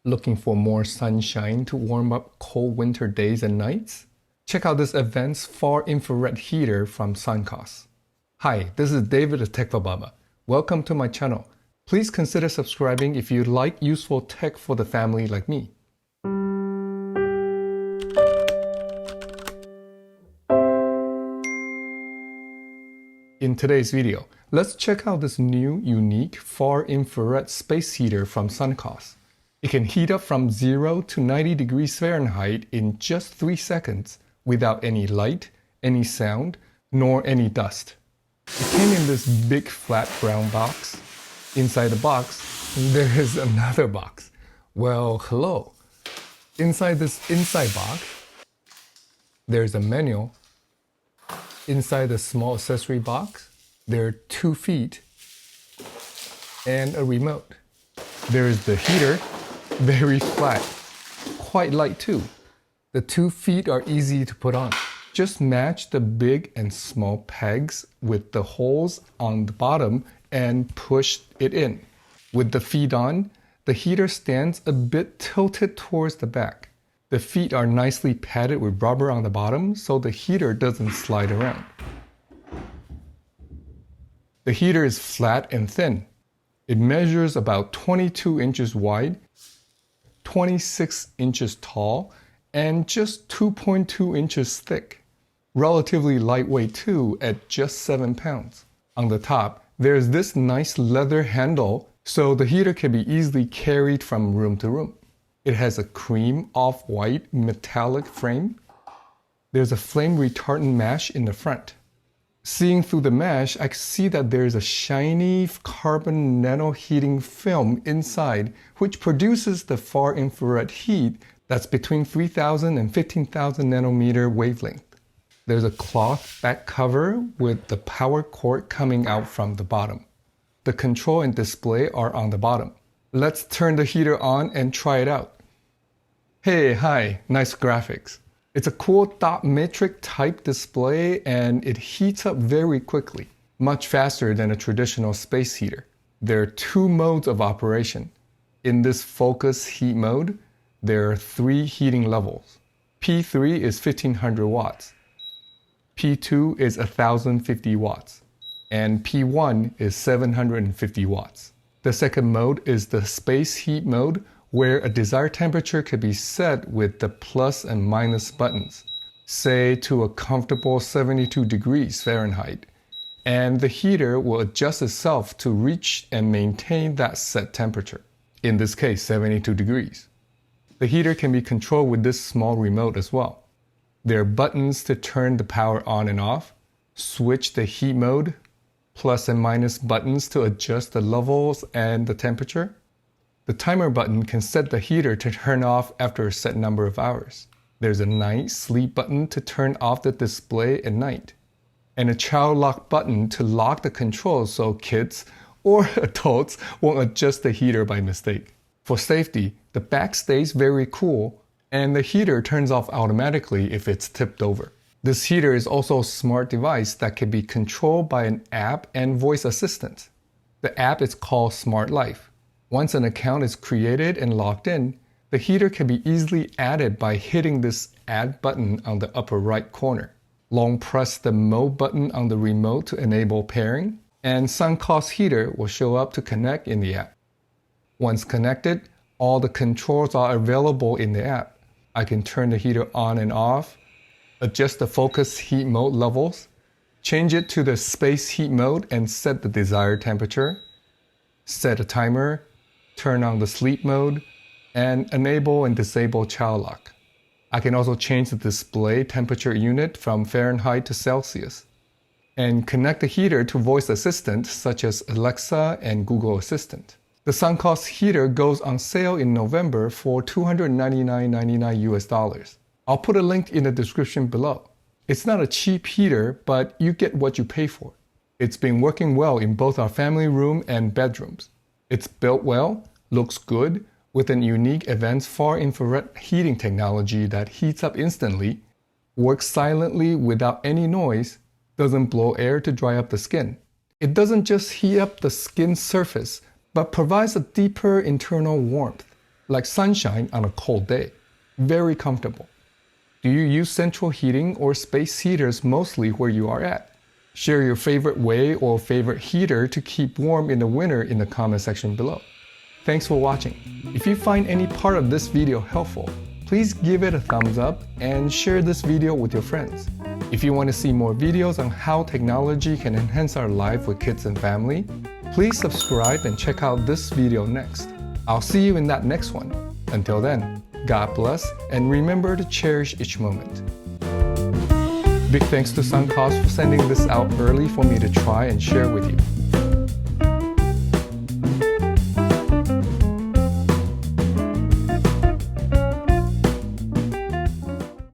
Looking for more sunshine to warm up cold winter days and nights? Check out this advanced far infrared heater from Sunkos. Hi, this is David of Tech for Baba. Welcome to my channel. Please consider subscribing if you like useful tech for the family like me. In today's video, let's check out this new, unique far infrared space heater from Sunkos. It can heat up from 0 to 90 degrees Fahrenheit in just 3 seconds without any light, any sound, nor any dust. It came in this big flat brown box. Inside the box, there is another box. Well, hello. Inside this inside box, there's a manual. Inside the small accessory box, there are 2 feet and a remote. There is the heater, very flat, quite light too. The 2 feet are easy to put on. Just match the big and small pegs with the holes on the bottom and push it in. With the feet on, the heater stands a bit tilted towards the back. The feet are nicely padded with rubber on the bottom so the heater doesn't slide around. The heater is flat and thin. It measures about 22 inches wide, 26 inches tall, and just 2.2 inches thick. Relatively lightweight too at just 7 pounds. On the top, there's this nice leather handle so the heater can be easily carried from room to room. It has a cream off-white metallic frame. There's a flame retardant mesh in the front. Seeing through the mesh, I can see that there's a shiny carbon nano heating film inside which produces the far infrared heat that's between 3000 and 15,000 nanometer wavelength. There's a cloth back cover with the power cord coming out from the bottom. The control and display are on the bottom. Let's turn the heater on and try it out. Hey, hi, nice graphics. It's a cool dot matrix type display and it heats up very quickly, much faster than a traditional space heater. There are 2 modes of operation. In this focus heat mode, there are 3 heating levels. P3 is 1500 watts. P2 is 1050 watts. And P1 is 750 watts. The second mode is the space heat mode, where a desired temperature could be set with the plus and minus buttons, say to a comfortable 72 degrees Fahrenheit, and the heater will adjust itself to reach and maintain that set temperature, in this case 72 degrees. The heater can be controlled with this small remote as well. There are buttons to turn the power on and off, switch the heat mode, plus and minus buttons to adjust the levels and the temperature. The timer button can set the heater to turn off after a set number of hours. There's a night sleep button to turn off the display at night, and a child lock button to lock the controls so kids or adults won't adjust the heater by mistake. For safety, the back stays very cool, and the heater turns off automatically if it's tipped over. This heater is also a smart device that can be controlled by an app and voice assistant. The app is called Smart Life. Once an account is created and logged in, the heater can be easily added by hitting this Add button on the upper right corner. Long press the Mode button on the remote to enable pairing, and Sunkos heater will show up to connect in the app. Once connected, all the controls are available in the app. I can turn the heater on and off, adjust the focus heat mode levels, change it to the space heat mode and set the desired temperature, set a timer, turn on the sleep mode, and enable and disable child lock. I can also change the display temperature unit from Fahrenheit to Celsius, and connect the heater to voice assistants such as Alexa and Google Assistant. The Sunkos heater goes on sale in November for $299.99 US. I'll put a link in the description below. It's not a cheap heater, but you get what you pay for. It's been working well in both our family room and bedrooms. It's built well, looks good, with an unique advanced far infrared heating technology that heats up instantly, works silently without any noise, doesn't blow air to dry up the skin. It doesn't just heat up the skin surface, but provides a deeper internal warmth. like sunshine on a cold day. Very comfortable. Do you use central heating or space heaters mostly where you are at? Share your favorite way or favorite heater to keep warm in the winter in the comment section below. Thanks for watching. If you find any part of this video helpful, please give it a thumbs up and share this video with your friends. If you want to see more videos on how technology can enhance our life with kids and family, please subscribe and check out this video next. I'll see you in that next one. Until then, God bless and remember to cherish each moment. Big thanks to Sunkos for sending this out early for me to try and share with you.